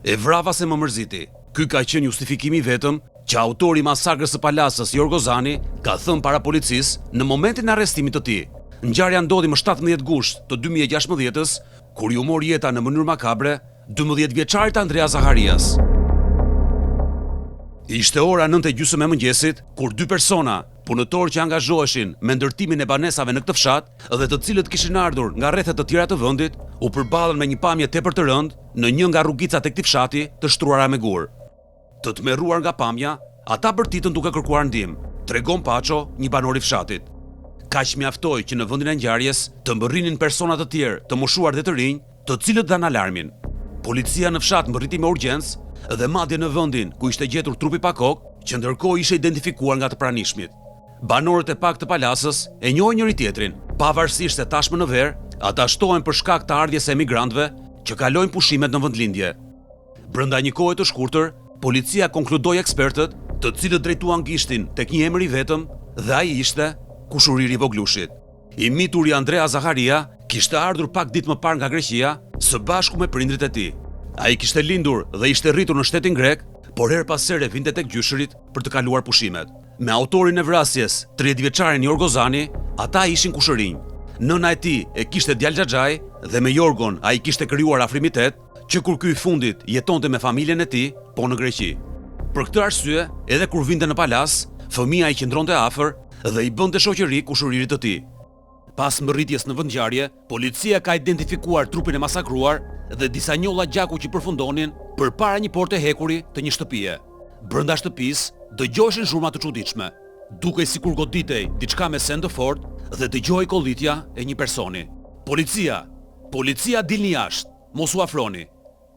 E vrava se më mërziti. Ky ka qenë justifikimi vetëm që autori i masakrës së Palasës Jorgozani ka thënë para policisë në momentin e arrestimit të tij. Ngjarja ndodhi më 17 gusht të 2016-s, kur ju mor jeta në mënyrë makabre 12 vjeçarit Andrea Zaharias. Ishte ora 9:30 e mëngjesit, kur dy persona, punëtorë që angazhoheshin me ndërtimin e banesave në këtë fshat dhe të cilët kishin ardhur nga rrethet të tjera të vendit, u përballën me një pamje tepër të rëndë në një nga rrugicat e këtij fshati të shtruara me gur. Të tmerruar nga pamja, ata bërtitën duke kërkuar ndihmë, tregon Paço, një banor i fshatit. Kaq mjaftoi që në vendin e ngjarjes të mbërrinin persona të tjerë, të moshuar dhe të rinj, të cilët dhanë alarmin. Policia në fshat mbërriti me urgjencë dhe madje në vendin ku ishte gjetur trupi pa kokë, që ndërkohë ishte identifikuar nga të pranishmit. Banorët e pak të palasës e njohin njëri tjetrin, pavarësisht se tashmë në ver, ata shtohen për shkak të ardhjes së emigrantëve që kalojnë pushimet në vendlindje. Brenda një kohe të shkurtër, policia konkludoi ekspertët, të cilët drejtuan gishtin tek një emër i vetëm, dhe ai ishte kushuriri i voglushit. I mituri Andrea Zaharia kishte ardhur pak ditë më parë nga Greqia, së bashku me prindrit e tij. Ai kishte lindur dhe ishte rritur në shtetin grek, por her pas here vinte tek gjyshërit për të kaluar pushimet. Me autorin e vrasjes, 30 vjeçarin Jorgozani, ata ishin kushërinj. Nëna e tij e kishte djalë xhaxhaj dhe me Jorgon ai kishte krijuar afrimitet, që kur ky i fundit jetonte me familjen e tij, po në Greqi. Për këtë arsye, edhe kur vinte në palas, fëmia i qëndronte afër dhe i bënte shoqëri kushëririt të tij. Pas mbërritjes në vendngjarje, policia ka identifikuar trupin e masakruar dhe disa njolla gjaku që përfundonin përpara një porte hekuri të një shtëpie. Brenda shtëpisë dëgjoheshin zhurma të çuditshme, dukej sikur goditej diçka me send të fortë dhe dëgjohej kollitja e një personi. Policia dilni jashtë, mos u afroni.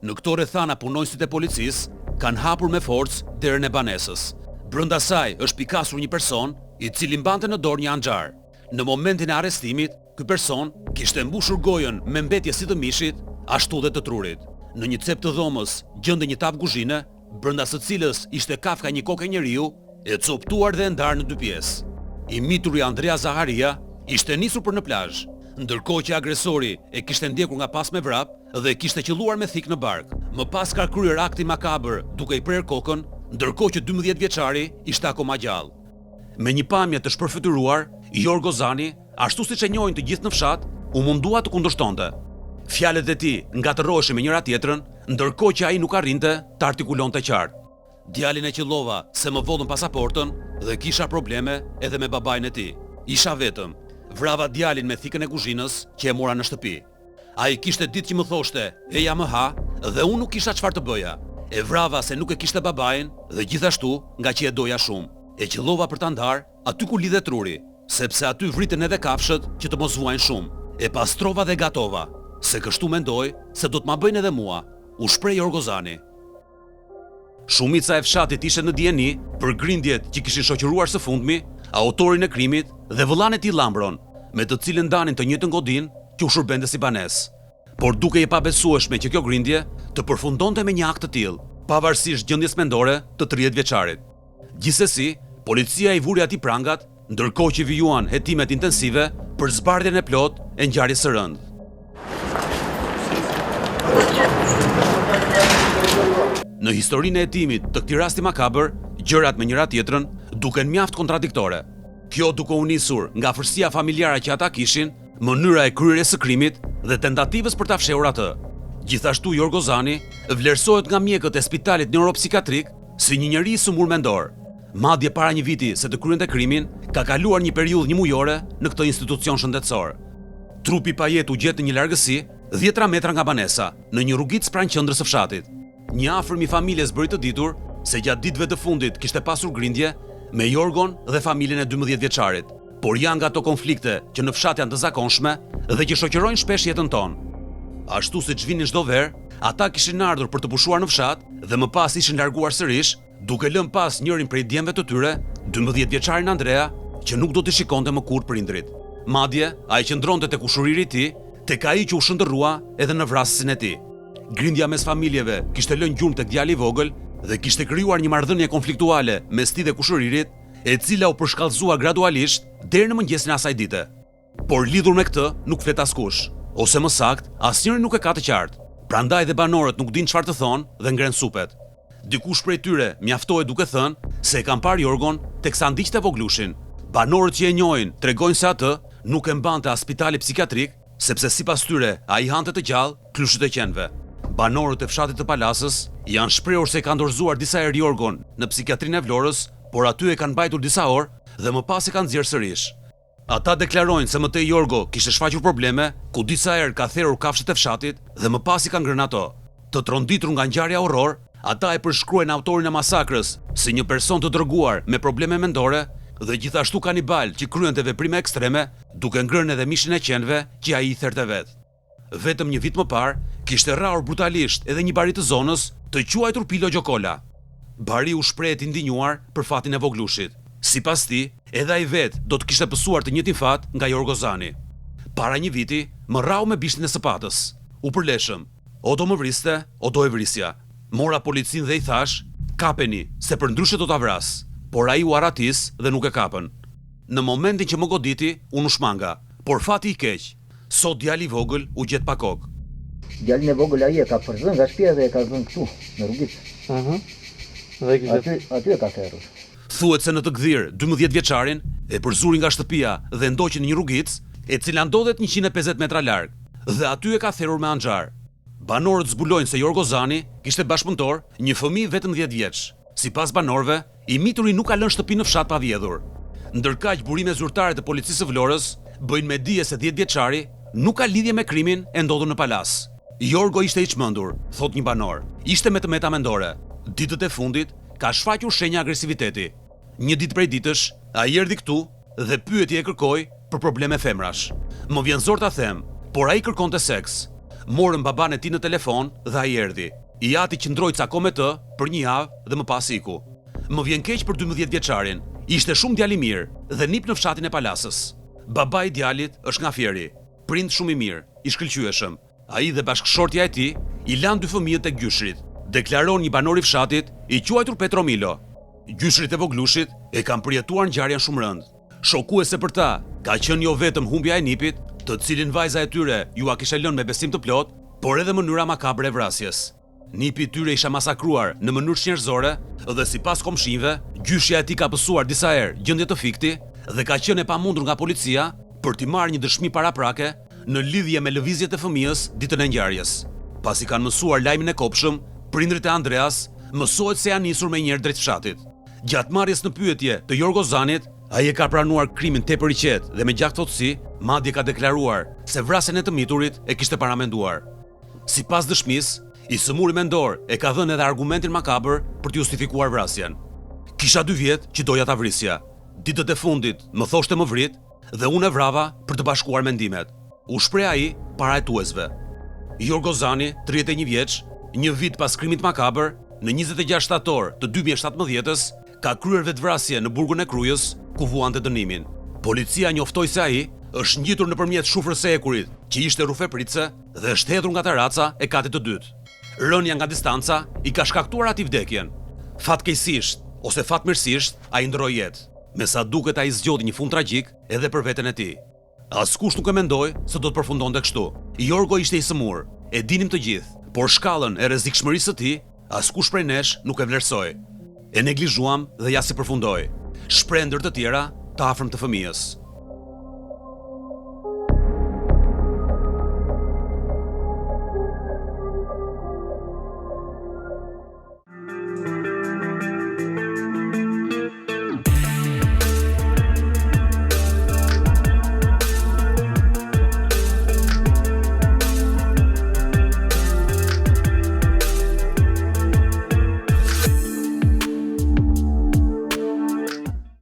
Në këto rrethana punonjësit e policisë kanë hapur me forcë derën e banesës. Brenda saj është pikasur një person i cili mbante në dorë një anxhar. Në momentin e arrestimit, ky person kishte mbushur gojën me mbetje si të mishit, ashtu dhe të trurit. Në një cep të dhomës gjende një tap kuzhine, brenda së cilës ishte kafka një kokë njeriu, e coptuar dhe ndarë në dy pjesë. I mituri Andrea Zaharia ishte nisur për në plazh, ndërkohë që agresori e kishte ndjekur nga pas me vrap dhe kishte qelluar me thik në bark. Më pas ka kryer aktin makabër duke i prerë kokën, ndërkohë që 12 vjeçari ishte akoma gjallë. Me një pamje të shpërfytyruar, Jorgozani, ashtu siç e njohin të gjithë në fshat, u mundua të kundërshtonte. Fjalët e tij ngatërroheshin me njëra tjetrën, ndërkohë që ai nuk arrinte të artikulonte qartë. Djalin e qellova se më vollën pasaportën dhe kisha probleme edhe me babain e tij. Isha vetëm. Vrava djalin me thikën e kuzhinës që e mora në shtëpi. Ai kishte ditë që më thoshte, "Eja më ha", dhe unë nuk kisha çfarë të bëja. E vrava se nuk e kishte babain dhe gjithashtu nga që e doja shumë. E qellova për ta ndarë aty ku lidhet truri, sepse aty vriten edhe kafshët që të mos vuajnë shumë. E pastrova dhe gatova, se kështu mendoj se do të ma bëjnë edhe mua, u shpreh Jorgozani. Shumica e fshatit ishte në dieni për grindjet që kishin shoqëruar së fundmi autorin e krimit dhe vëllain e tij Lambron, me të cilën ndanin të njëjtën godin që u shërbente si banesë. Por duke i pabesueshme që kjo grindje të përfundonte me një akt të tillë, pavarësisht gjendjes mendore të 30 vjeçarit. Gjithsesi, policia i vuri atij prangat, ndërkohë që vijuan hetimet intensive për zbardhjen e plotë e ngjarjes së rëndë. Në historinë e hetimit të këtij rasti makabër, gjërat me njëra tjetrën duken mjaft kontradiktore. Kjo duke u nisur nga afërsia familjare që ata kishin, mënyra e kryerjes së krimit dhe tentativës për ta fshehur atë. Gjithashtu Jorgozani vlerësohet nga mjekët e spitalit neuropsikiatrik si një njerëz i sëmur mendor. Madje para një viti se të kryente krimin, ka kaluar një periudhë një mujore në këtë institucion shëndetësor. Trupi pa jetë u gjet në një largësi 10 metra nga banesa, në një rrugicë pranë qendrës së fshatit. Një afërm i familjes bëri të ditur se gjatë ditëve të fundit kishte pasur grindje me Jorgon dhe familjen e 12 vjeçarit, por janë nga ato konflikte që në fshat janë të zakonshme dhe që shoqërojnë shpesh jetën tonë. Ashtu siç vinin çdo verë, ata kishin ardhur për të pushuar në fshat dhe më pas ishin larguar sërish, duke lënë pas njërin prej djemve të tyre, 12 vjeçarin Andrea, që nuk do t'i shikonte më kurrë prindrit. Madje, ai qëndronte tek kushuriri i tij, tek ai që u shndërrua edhe në vrasësin e tij. Grindja mes familjeve kishte lënë gjurmë tek djali i vogël dhe kishte krijuar një marrëdhënie konfliktuale mes tij dhe kushuririt, e cila u përshkallëzua gradualisht deri në mëngjesin e asaj dite. Por lidhur me këtë nuk flet askush, ose më sakt, asnjëri nuk e ka të qartë. Prandaj dhe banorët nuk din çfarë të thonë dhe ngren supet. Dikush prej tyre mjaftohet duke thënë se e kanë parë Jorgon teksa ndiqte voglushin. Banorët që e njohin tregojnë se atë nuk e mbante as spitali psikiatrik, sepse sipas tyre ai hante të gjallë klyshit e qenve. Banorët e fshatit të Palasës janë shprehur se kanë dorëzuar disa herë Jorgon në psikiatrinë e Vlorës, por aty e kanë mbajtur disa orë dhe më pas e kanë nxjerrë sërish. Ata deklarojnë se mëtej Jorgo kishte shfaqur probleme, ku disa herë ka therrur kafshët e fshatit dhe më pas i kanë ngrënë ato. Të tronditur nga ngjarja horror, ata e përshkruajnë autorin e masakrës si një person të droguar me probleme mendore dhe gjithashtu kanibal që kryente veprime ekstreme, duke ngrënë edhe mishin e qenve që ai i therte vet. Vetëm një vit më parë, kishte rrahur brutalisht edhe një bari të zonës të quajtur Pilo Gjokola. Bari u shprehet i ndinjuar për fatin e voglushit. Sipas tij, edhe ai vet do të kishte pësuar të njëjtin fat nga Jorgo Zani. Para një viti, më rrau me bishtin e sëpatës. U përleshëm, o do më vriste, o do e vrisja. Mora policin dhe i thash, kapeni, se për ndryshe do ta vras. Por ai u arratis dhe nuk e kapën. Në momentin që më goditi, unë u shmanga, por fati i keq. Sot djali i vogël u gjet pa kokë. Djalin e vogël ai e ka përzën nga shtëpia dhe e ka dhënë këtu, në rrugë. Aty e ka therrur. Thuhet se në të gdhir 12 vjeçarin e përzuri nga shtëpia dhe ndoqi në një rrugic, e cila ndodhet 150 metra larg, dhe aty e ka therrur me anxhar. Banorët zbulojnë se Jorgo Zani kishte bashkëpunëtor një fëmijë vetëm 10 vjeç. Sipas banorëve, i mituri nuk ka lënë shtëpinë në fshat pa vjedhur. Ndërkaq burime zyrtare të policisë së Vlorës bëjnë me dije se 10 vjeçari nuk ka lidhje me krimin e ndodhur në Palas. Jorgo ishte i çmendur, thot një banor. Ishte me tëmeta mendore. Ditët e fundit ka shfaqur shenja agresiviteti. Një ditë prej ditësh, ai erdhi këtu dhe pyeti e kërkoi për probleme femrash. Më vjen zor ta them, por ai kërkonte seks. Morën baban e tij në telefon dhe ai erdhi. I ati qëndroi cako me të për një javë dhe më pas iku. Më vjen keq për 12 vjeçarin. Ishte shumë djalë i mirë dhe nip në fshatin e Palasës. Baba i djalit është nga Fieri, prind shumë i mirë, i shkëlqyeshëm. Ai dhe bashkëshortja e tij i lanë 2 fëmijë tek gjyshrit. Deklaron një banor i fshatit i quajtur Petro Milo. Gjyshrit e voglushit e kanë përjetuar ngjarjen shumë rënd. Shokuese për ta ka qenë jo vetëm humbja e nipit, të cilin vajza e tyre ju a kishte lënë me besim të plot, por edhe mënyra makabre e vrasjes. Nipi i tyre isha masakruar në mënyrë njerëzore dhe sipas komshinëve, gjyshja e tij ka pësuar disa herë gjendje të fikti dhe ka qenë e pamundur nga policia për t'i marrë një dëshmi paraprake në lidhje me lëvizjet e fëmijës ditën e ngjarjes. Pasi kanë mësuar lajmin e kopshëm, prindrit e Andreas mësohet se janë nisur me njëherë drejt fshatit. Gjatë marrjes në pyetje të Jorgo Zanit, ai e ka pranuar krimin tepër i qetë dhe me gjaktësi, madje ka deklaruar se vrasjen e të miturit e kishte paramenduar. Sipas dëshmisë, i sëmuri mendor e ka dhënë edhe argumentin makabër për të justifikuar vrasjen. Kisha 2 vjet që doja ta vrisja. Ditët e fundit më thoshte më vrit dhe unë e vrava për të bashkuar mendimet. U shpreh ai para hetuesve. Jorgo Zani, 31 vjeç, një vit pas krimit makabër, në 26 shtator të 2017-s, ka kryer vetvrasje në burgun e Krujës, ku vuante dënimin. Policia njoftoi se ai është ngjitur nëpërmjet shufrës së ekurit, që ishte rufeprice dhe është hedhur nga taraca e katit të dytë. Rënja nga distanca i ka shkaktuar atij vdekjen. Fatkeqësisht ose fatmirësisht ai ndroi jetë. Me sa duket ai zgjodhi një fund tragjik edhe për veten e tij. Askush nuk e mendoi se do të përfundonte kështu. Jorgo ishte i sëmur, e dinim të gjithë, por shkallën e rrezikshmërisë së tij askush prej nesh nuk e vlerësoi. E neglizhuam dhe ja si përfundoi. Shpreh ndër të tjera të afërm të fëmijës.